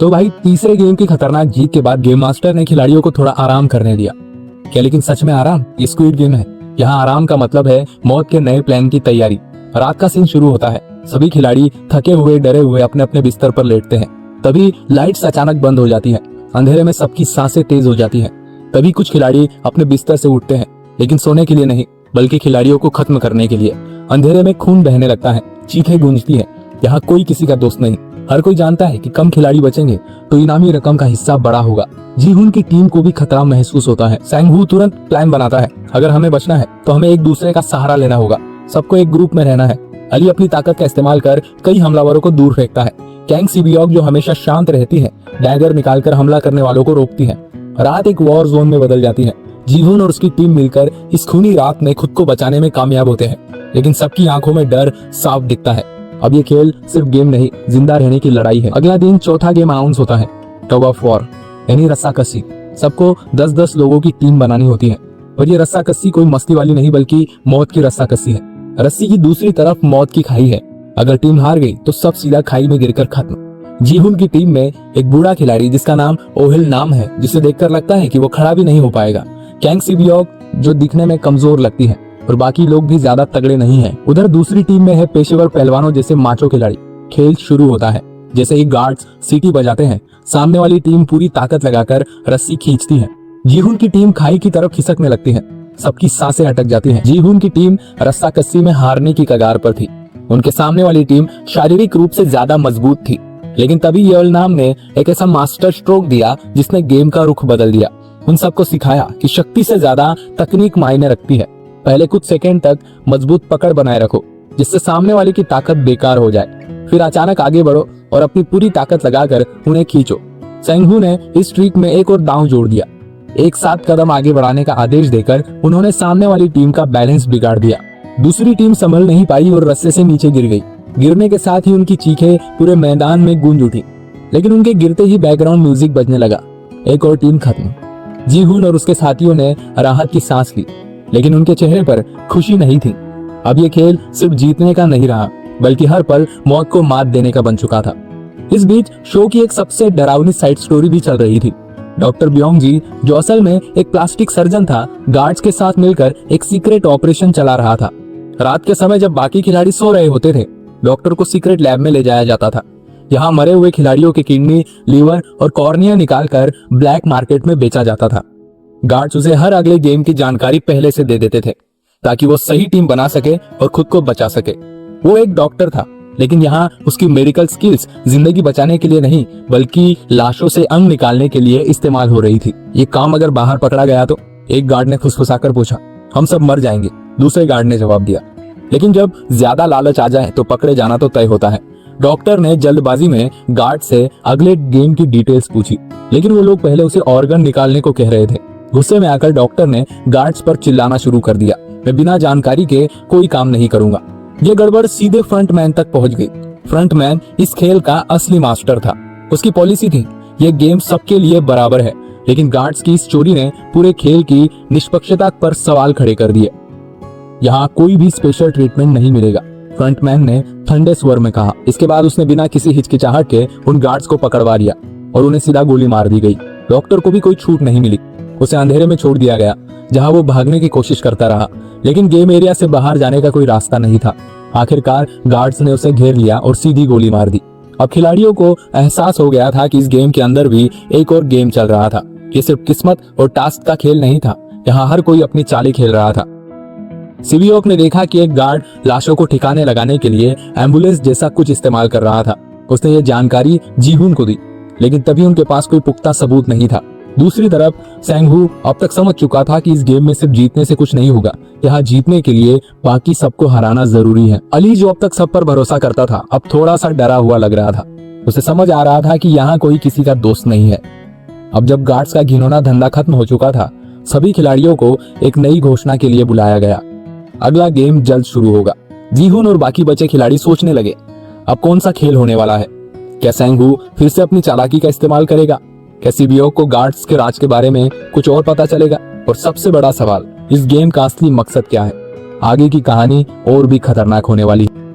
तो भाई तीसरे गेम की खतरनाक जीत के बाद गेम मास्टर ने खिलाड़ियों को थोड़ा आराम करने दिया। क्या लेकिन सच में आराम? ये स्क्विड गेम है। यहाँ आराम का मतलब है मौत के नए प्लान की तैयारी। रात का सीन शुरू होता है। सभी खिलाड़ी थके हुए डरे हुए अपने अपने बिस्तर पर लेटते हैं। तभी लाइट्स अचानक बंद हो जाती है। अंधेरे में सबकी सांसें तेज हो जाती हैं। तभी कुछ खिलाड़ी अपने बिस्तर से उठते हैं, लेकिन सोने के लिए नहीं, बल्कि खिलाड़ियों को खत्म करने के लिए। अंधेरे में खून बहने लगता है, चीखें गूंजती है। यहाँ कोई किसी का दोस्त नहीं। हर कोई जानता है कि कम खिलाड़ी बचेंगे तो इनामी रकम का हिस्सा बड़ा होगा। जीहुन की टीम को भी खतरा महसूस होता है। सैंगहू तुरंत प्लान बनाता है, अगर हमें बचना है तो हमें एक दूसरे का सहारा लेना होगा। सबको एक ग्रुप में रहना है। अली अपनी ताकत का इस्तेमाल कर कई हमलावरों को दूर फेंकता है। कैंग सिबियोक जो हमेशा शांत रहती है, डैगर निकालकर हमला करने वालों को रोकती है। रात एक वॉर जोन में बदल जाती है। जीहुन और उसकी टीम मिलकर इस खूनी रात में खुद को बचाने में कामयाब होते हैं, लेकिन सबकी आंखों में डर साफ दिखता है। अब ये खेल सिर्फ गेम नहीं, जिंदा रहने की लड़ाई है। अगला दिन चौथा गेम अनाउंस होता है, टग ऑफ वॉर यानी रस्साकसी। सबको 10-10 लोगों की टीम बनानी होती है, और ये रस्साकसी कोई मस्ती वाली नहीं बल्कि मौत की रस्साकसी है। रस्सी की दूसरी तरफ मौत की खाई है। अगर टीम हार गई तो सब सीधा खाई में गिरकर खत्म। जीहुन की टीम में एक बूढ़ा खिलाड़ी जिसका नाम ओहिल नाम है, जिसे देखकर लगता है कि वो खड़ा भी नहीं हो पाएगा। कैंग सिबियोक जो दिखने में कमजोर लगती है, और बाकी लोग भी ज्यादा तगड़े नहीं हैं। उधर दूसरी टीम में है पेशेवर पहलवानों जैसे माचो खिलाड़ी। खेल शुरू होता है। जैसे ही गार्ड्स सीटी बजाते हैं, सामने वाली टीम पूरी ताकत लगाकर रस्सी खींचती है। जीहुन की टीम खाई की तरफ खिसकने लगती है। सबकी सांसें अटक जाती हैं। जीहुन की टीम रस्साकसी में हारने की कगार पर थी। उनके सामने वाली टीम शारीरिक रूप से ज्यादा मजबूत थी, लेकिन तभी येल नाम ने एक ऐसा मास्टर स्ट्रोक दिया जिसने गेम का रुख बदल दिया। उन सबको सिखाया कि शक्ति से ज्यादा तकनीक मायने रखती है। पहले कुछ सेकंड तक मजबूत पकड़ बनाए रखो, जिससे सामने वाले की ताकत बेकार हो जाए। फिर अचानक आगे बढ़ो और अपनी पूरी ताकत लगाकर उन्हें खींचो। सैंगहू ने इस ट्रिक में एक और दांव जोड़ दिया। एक साथ कदम आगे बढ़ाने का आदेश देकर उन्होंने सामने वाली टीम का बैलेंस बिगाड़ दिया। दूसरी टीम संभल नहीं पाई और रस्से से नीचे गिर गई। गिरने के साथ ही उनकी चीखें पूरे मैदान में गूंज उठी, लेकिन उनके गिरते ही बैकग्राउंड म्यूजिक बजने लगा। एक और टीम खत्म। जीहुन और उसके साथियों ने राहत की सांस ली, लेकिन उनके चेहरे पर खुशी नहीं थी। अब ये खेल सिर्फ जीतने का नहीं रहा, बल्कि हर पल मौत को मात देने का बन चुका था। इस बीच शो की एक सबसे डरावनी साइड स्टोरी भी चल रही थी। डॉक्टर ब्योंग जी, जो असल में एक प्लास्टिक सर्जन था, गार्ड्स के साथ मिलकर एक सीक्रेट ऑपरेशन चला रहा था। रात के समय जब बाकी खिलाड़ी सो रहे होते थे, डॉक्टर को सीक्रेट लैब में ले जाया जाता था। यहाँ मरे हुए खिलाड़ियों के किडनी, लीवर और कॉर्निया निकालकर ब्लैक मार्केट में बेचा जाता था। गार्ड्स उसे हर अगले गेम की जानकारी पहले से दे देते थे, ताकि वो सही टीम बना सके और खुद को बचा सके। वो एक डॉक्टर था, लेकिन यहाँ उसकी मेडिकल स्किल्स जिंदगी बचाने के लिए नहीं, बल्कि लाशों से अंग निकालने के लिए इस्तेमाल हो रही थी। ये काम अगर बाहर पकड़ा गया तो? एक गार्ड ने फुसफुसाकर पूछा। हम सब मर जाएंगे, दूसरे गार्ड ने जवाब दिया। लेकिन जब ज्यादा लालच आ जाए तो पकड़े जाना तो तय होता है। डॉक्टर ने जल्दबाजी में गार्ड से अगले गेम की डिटेल्स पूछी, लेकिन वो लोग पहले उसे ऑर्गन निकालने को कह रहे थे। गुस्से में आकर डॉक्टर ने गार्ड्स पर चिल्लाना शुरू कर दिया, मैं बिना जानकारी के कोई काम नहीं करूंगा। ये गड़बड़ सीधे फ्रंटमैन तक पहुंच गई। फ्रंटमैन इस खेल का असली मास्टर था। उसकी पॉलिसी थी, ये गेम सबके लिए बराबर है, लेकिन गार्ड्स की इस चोरी ने पूरे खेल की निष्पक्षता पर सवाल खड़े कर दिए। यहाँ कोई भी स्पेशल ट्रीटमेंट नहीं मिलेगा, फ्रंटमैन ने ठंडे स्वर में कहा। इसके बाद उसने बिना किसी हिचकिचाहट के उन गार्ड्स को पकड़वा लिया और उन्हें सीधा गोली मार दी गई। डॉक्टर को भी कोई छूट नहीं मिली। उसे अंधेरे में छोड़ दिया गया, जहां वो भागने की कोशिश करता रहा, लेकिन गेम एरिया से बाहर जाने का कोई रास्ता नहीं था। आखिरकार गार्ड्स ने उसे घेर लिया और सीधी गोली मार दी। अब खिलाड़ियों को एहसास हो गया था कि इस गेम के अंदर भी एक और गेम चल रहा था। ये सिर्फ किस्मत और टास्क का खेल नहीं था, यहाँ हर कोई अपनी चालें खेल रहा था। सिबियोक ने देखा कि एक गार्ड लाशों को ठिकाने लगाने के लिए एम्बुलेंस जैसा कुछ इस्तेमाल कर रहा था। उसने ये जानकारी जीहुन को दी, लेकिन तभी उनके पास कोई पुख्ता सबूत नहीं था। दूसरी तरफ सैंगहू अब तक समझ चुका था कि इस गेम में सिर्फ जीतने से कुछ नहीं होगा, यहाँ जीतने के लिए बाकी सबको हराना जरूरी है। अली जो अब तक सब पर भरोसा करता था, अब थोड़ा सा डरा हुआ लग रहा था। उसे समझ आ रहा था कि यहाँ कोई किसी का दोस्त नहीं है। अब जब गार्ड्स का घिनौना धंधा खत्म हो चुका था, सभी खिलाड़ियों को एक नई घोषणा के लिए बुलाया गया। अगला गेम जल्द शुरू होगा। जीहुन और बाकी बचे खिलाड़ी सोचने लगे, अब कौन सा खेल होने वाला है? क्या सैंगहू फिर से अपनी चालाकी का इस्तेमाल करेगा? क्या सिबियोक को गार्ड्स के राज के बारे में कुछ और पता चलेगा? और सबसे बड़ा सवाल, इस गेम का असली मकसद क्या है? आगे की कहानी और भी खतरनाक होने वाली है।